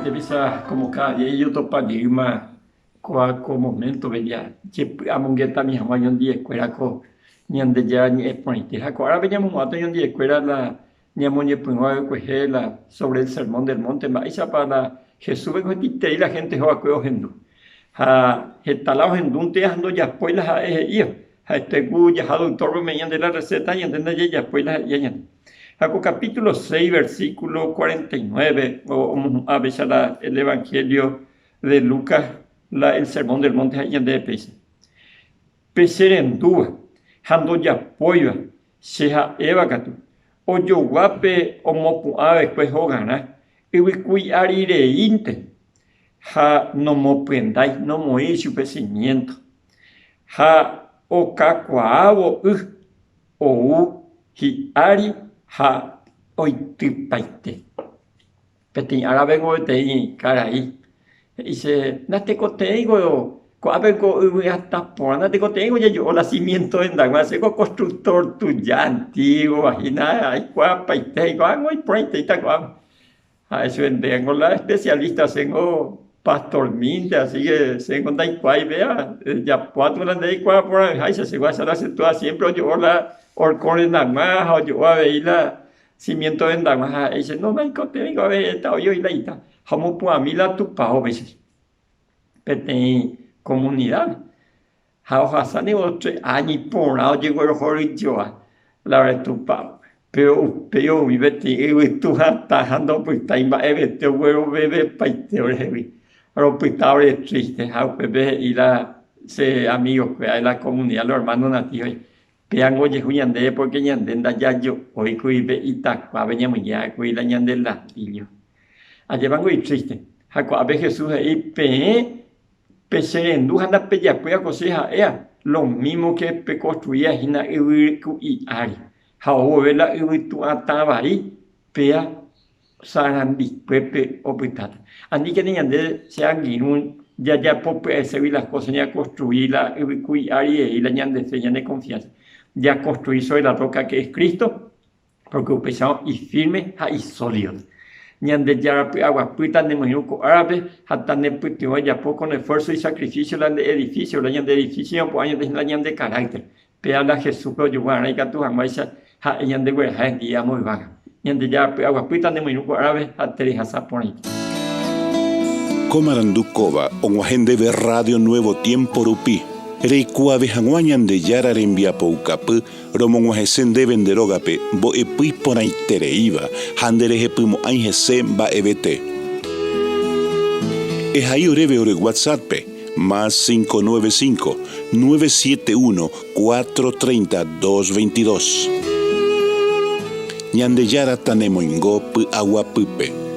te pisa como cada día yo topa digma cuaco momento veía que amongueta mi jamás un día escuela co ni ande ya ni exponente ahora veníamos mato un día escuela la ni amonye pungo la sobre el sermón del monte maíza para Jesús vengo y la gente joa cueo gendu ha hetalao hendun te ando ya spoilas a yo ha este gu ya doctor me de la receta y entiende ya spoilas ya Hago capítulo 6, versículo 49, o a veces el Evangelio de Lucas, el Sermón del Monte de Pesa. Peserendúa, hando ya poiva, seja evagatu, o yo guape o mopuave pues hogana, y cui arireinte, ha no mopendai, no moí su pesimiento, ha o cacuavo, o hi ari, ha oitipaite. Peti ahora vengo de caray. Dice, nate coteigo, cuabengo hasta por nate coteigo ya yo la cimiento en Dagua, seco constructor tuya antiguo, imagina, hay cuapaite, guango y proite y taguam. A eso tengo la especialista, tengo pastor minte, así que tengo dai cuai vea, ya cuatro la dai cuai por ahí se va a hacer la situación siempre yo la orcone Dagua, o yo a ver la cimiento en Dagua, dice, no me contengo a ver esta yo y la ita. Como por a mí la tupa o veces. Pero comunidad. Hasani otro año por lado llegó el jorrillo la verdad tupa. Pero mi vete y tú tajando pues está iba evete huevo bebé paite orevi. Pero pues está triste ha bebé y la se amigos que hay la comunidad los hermanos nativos. Peango yehuyan de porque ñandenda ya yo hoy cuibe y tacua veníamos ya cuida ñandela y yo. Allá van muy triste. A ver Jesús ahí peserendú anda pella puya coseja ea lo mismo que pe construía hina y ari. Hao vela y tu atabai pea sarandi pepe opitata. Andi que niñan de sean guinun ya pope se vi las cosas ya construirla y ari y la ñan de señal de confianza. Ya construir sobre la roca que es Cristo, porque pesado y firme y sólido. Ñande ya agua puta de mojuco árabe hasta ne putio ya poco con esfuerzo y sacrificio la de edificio la ñande edificio por años de la ñande carácter pero la Jesús pero yo van a ir a tu amaisa ha ñande güey ha día muy vaga ñande ya agua puta de mojuco árabe hasta le hasa por ahí Comarandukova onwajende de Radio Nuevo Tiempo Rupi Reikua vejanguañan de Yara Rembia Poucapu, Romonguajesen de Venderogape, Bo Epui Ponaitereiva, Handereje Pumo Ángese Ba EBT. Es ahí oreve ore WhatsApp, más 595-971-430-222. Ñande Yara Tanemoingo Pu Agua Pupe.